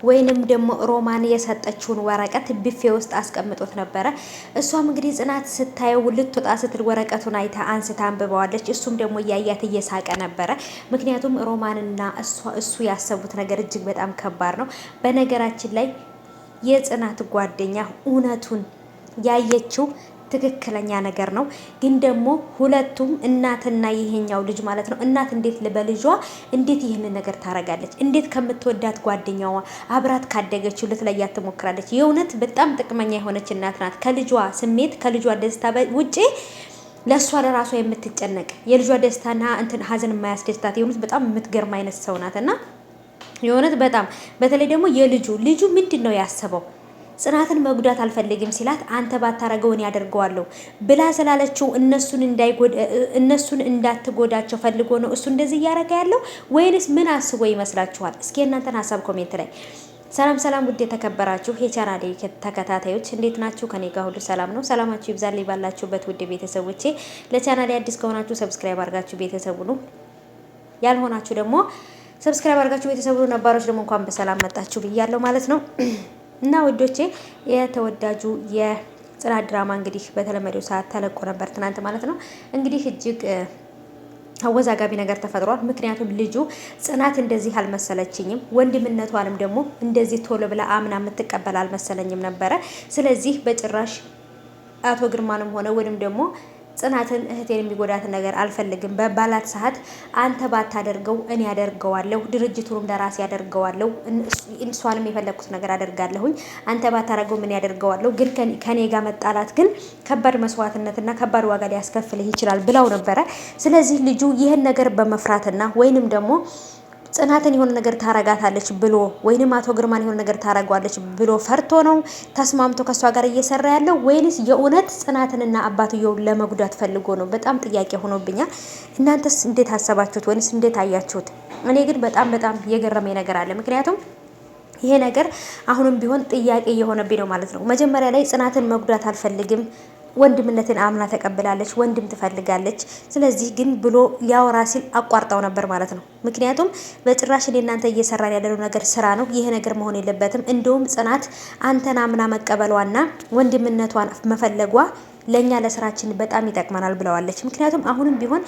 ወይንም ደግሞ ሮማን የሰጠችውን ወረቀት ቢፌ ውስጥ አስቀምጦት ነበረ። እሷም እንግዲህ ጽናት ስታየው ልትወጣ ስትል ወረቀቱን አይታ አንስታ አንብበዋለች። እሱም ደግሞ እያያት እየሳቀ ነበረ። ምክንያቱም ሮማንና እሱ ያሰቡት ነገር እጅግ በጣም ከባድ ነው። በነገራችን ላይ የጽናት ጓደኛ እውነቱን ያየችው ትክክለኛ ነገር ነው። ግን ደግሞ ሁለቱም እናትና ይሄኛው ልጅ ማለት ነው። እናት እንዴት በልጇ እንዴት ይህንን ነገር ታረጋለች? እንዴት ከምትወዳት ጓደኛዋ አብራት ካደገችው ልትለያት ትሞክራለች? የእውነት በጣም ጥቅመኛ የሆነች እናት ናት። ከልጇ ስሜት ከልጇ ደስታ ውጪ ለእሷ ለራሷ የምትጨነቅ የልጇ ደስታና እንትን ሀዘን የማያስደስታት የእውነት በጣም የምትገርም አይነት ሰው ናት። እና የእውነት በጣም በተለይ ደግሞ ልጁ ምንድን ነው ያሰበው? ጽናትን መጉዳት አልፈልግም ሲላት አንተ ባታረገው እኔ ያደርገዋለሁ ብላ ስላለችው እነሱን እንዳትጎዳቸው ፈልጎ ነው እሱ እንደዚህ እያረገ ያለው ወይንስ ምን አስቦ ይመስላችኋል? እስኪ እናንተን ሀሳብ ኮሜንት ላይ። ሰላም ውድ የተከበራችሁ የቻናሌ ተከታታዮች እንዴት ናችሁ? ከኔ ጋር ሁሉ ሰላም ነው። ሰላማችሁ ይብዛልኝ ባላችሁበት ውድ ቤተሰቦቼ። ለቻናሌ አዲስ ከሆናችሁ ሰብስክራይብ አድርጋችሁ ቤተሰቡ ነው፣ ያልሆናችሁ ደግሞ ሰብስክራይብ አድርጋችሁ ቤተሰቡ ነው፣ ነባሮች ደግሞ እንኳን በሰላም መጣችሁ ብያለሁ ማለት ነው። እና ወዶቼ የተወዳጁ የጽናት ድራማ እንግዲህ በተለመደው ሰዓት ተለቆ ነበር ትናንት ማለት ነው። እንግዲህ እጅግ አወዛጋቢ ነገር ተፈጥሯል። ምክንያቱም ልጁ ጽናት እንደዚህ አልመሰለችኝም፣ ወንድምነቷንም ደግሞ እንደዚህ ቶሎ ብላ አምና የምትቀበል አልመሰለኝም ነበረ። ስለዚህ በጭራሽ አቶ ግርማንም ሆነ ወይንም ደግሞ ጽናትን እህቴን የሚጎዳትን ነገር አልፈልግም በባላት ሰዓት አንተ ባታደርገው እኔ ያደርገዋለሁ፣ ድርጅቱንም ለራሴ ያደርገዋለሁ፣ እሷንም የፈለኩት ነገር አደርጋለሁኝ፣ አንተ ባታደርገው ምን ያደርገዋለሁ፣ ግን ከኔ ጋር መጣላት ግን ከባድ መስዋዕትነትና ከባድ ዋጋ ሊያስከፍልህ ይችላል ብለው ነበረ። ስለዚህ ልጁ ይህን ነገር በመፍራትና ወይንም ደግሞ ጽናትን የሆነ ነገር ታረጋታለች ብሎ ወይንም አቶ ግርማን የሆነ ነገር ታረጋዋለች ብሎ ፈርቶ ነው ተስማምቶ ከሷ ጋር እየሰራ ያለው ወይንስ የእውነት ጽናትንና አባትየውን ለመጉዳት ፈልጎ ነው? በጣም ጥያቄ ሆኖብኛል። እናንተስ እንዴት አሰባችሁት ወይንስ እንዴት አያችሁት? እኔ ግን በጣም የገረመኝ ነገር አለ። ምክንያቱም ይሄ ነገር አሁንም ቢሆን ጥያቄ እየሆነብኝ ነው ማለት ነው። መጀመሪያ ላይ ጽናትን መጉዳት አልፈልግም፣ ወንድምነትን አምና ተቀብላለች፣ ወንድም ትፈልጋለች። ስለዚህ ግን ብሎ ሊያወራ ሲል አቋርጣው ነበር ማለት ነው። ምክንያቱም በጭራሽ እናንተ እየሰራን ያለው ነገር ስራ ነው፣ ይሄ ነገር መሆን የለበትም። እንደውም ጽናት አንተን አምና መቀበሏና ወንድምነቷን መፈለጓ ለኛ ለስራችን በጣም ይጠቅመናል ብለዋለች። ምክንያቱም አሁንም ቢሆን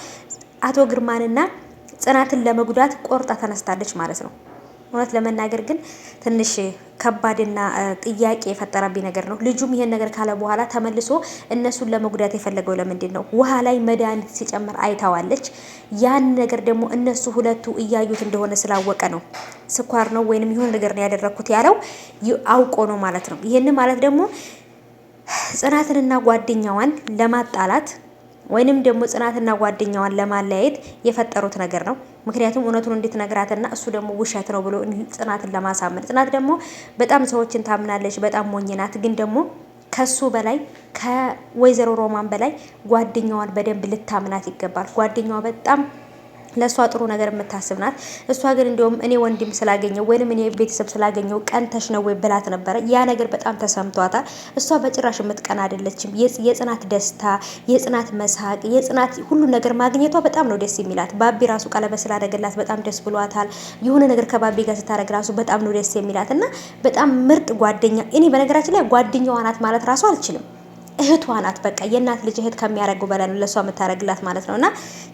አቶ ግርማንና ጽናትን ለመጉዳት ቆርጣ ተነስታለች ማለት ነው። እውነት ለመናገር ግን ትንሽ ከባድና ጥያቄ የፈጠረብኝ ነገር ነው። ልጁም ይሄን ነገር ካለ በኋላ ተመልሶ እነሱን ለመጉዳት የፈለገው ለምንድን ነው? ውሃ ላይ መድኃኒት ሲጨምር አይታዋለች። ያን ነገር ደግሞ እነሱ ሁለቱ እያዩት እንደሆነ ስላወቀ ነው ስኳር ነው ወይንም የሆነ ነገር ነው ያደረኩት ያለው አውቆ ነው ማለት ነው። ይሄን ማለት ደግሞ ጽናትንና ጓደኛዋን ለማጣላት ወይንም ደግሞ ጽናትና ጓደኛዋን ለማለያየት የፈጠሩት ነገር ነው። ምክንያቱም እውነቱን እንድትነግራትና እሱ ደግሞ ውሸት ነው ብሎ ጽናትን ለማሳመን። ጽናት ደግሞ በጣም ሰዎችን ታምናለች፣ በጣም ሞኝ ናት። ግን ደግሞ ከሱ በላይ ከወይዘሮ ሮማን በላይ ጓደኛዋን በደንብ ልታምናት ይገባል። ጓደኛዋ በጣም ለሷ ጥሩ ነገር የምታስብ ናት። እሷ ግን እንደውም እኔ ወንድም ስላገኘው ወይንም እኔ ቤተሰብ ስላገኘው ቀንተሽ ነው ወይ ብላት ነበረ። ያ ነገር በጣም ተሰምቷታል። እሷ በጭራሽ የምትቀና አይደለችም። የጽናት ደስታ፣ የጽናት መሳቅ፣ የጽናት ሁሉ ነገር ማግኘቷ በጣም ነው ደስ የሚላት። ባቢ ራሱ ቀለበት ስላደረገላት በጣም ደስ ብሏታል። የሆነ ነገር ከባቢ ጋር ስታደርግ ራሱ በጣም ነው ደስ የሚላት እና በጣም ምርጥ ጓደኛ። እኔ በነገራችን ላይ ጓደኛዋ ናት ማለት ራሱ አልችልም፣ እህቷ ናት። በቃ የእናት ልጅ እህት ከሚያደርጉ በላይ ነው ለሷ የምታደርግላት ማለት ነውና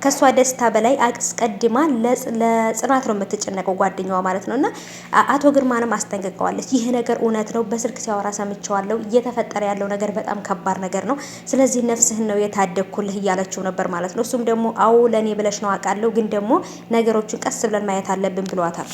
ከሷ ደስታ በላይ አስቀድማ ለጽናት ነው የምትጨነቀው ጓደኛዋ ማለት ነውና አቶ ግርማንም አስጠንቅቀዋለች። ይህ ነገር እውነት ነው፣ በስልክ ሲያወራ ሰምቼዋለሁ፣ እየተፈጠረ ያለው ነገር በጣም ከባድ ነገር ነው። ስለዚህ ነፍስህን ነው የታደግኩልህ እያለችው ነበር ማለት ነው። እሱም ደግሞ አዎ ለኔ ብለሽ ነው አውቃለሁ፣ ግን ደግሞ ነገሮችን ቀስ ብለን ማየት አለብን ብሏታል።